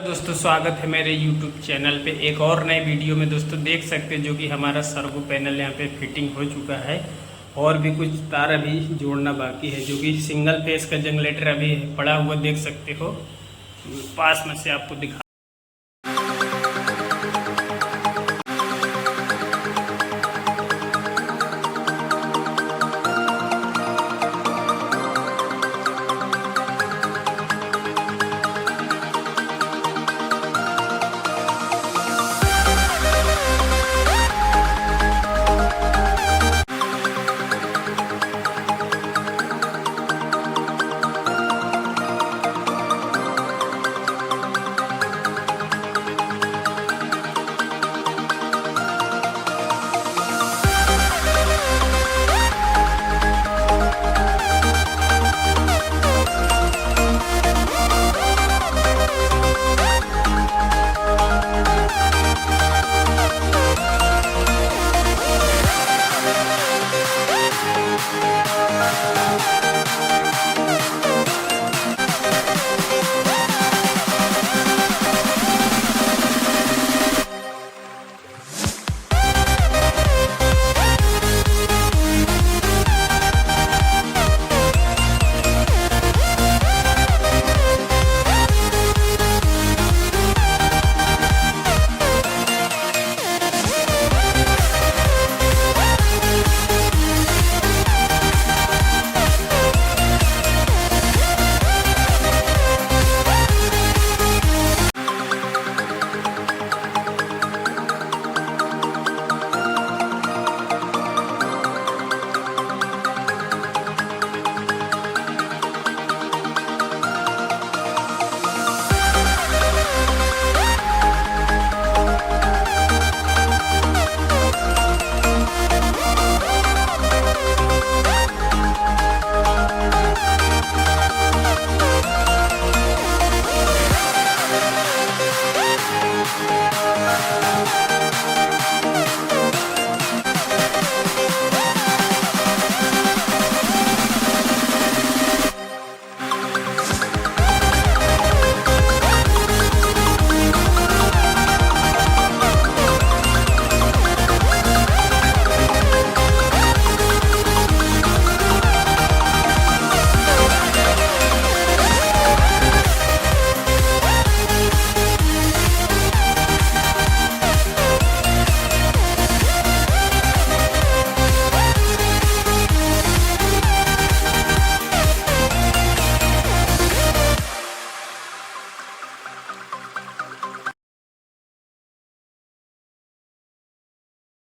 दोस्तों स्वागत है मेरे YouTube चैनल पे एक और नए वीडियो में। दोस्तों देख सकते हैं जो कि हमारा सर्वो पैनल यहाँ पे फिटिंग हो चुका है और भी कुछ तार अभी जोड़ना बाकी है, जो कि सिंगल फेस का जनरेटर अभी पड़ा हुआ देख सकते हो। पास में से आपको दिखा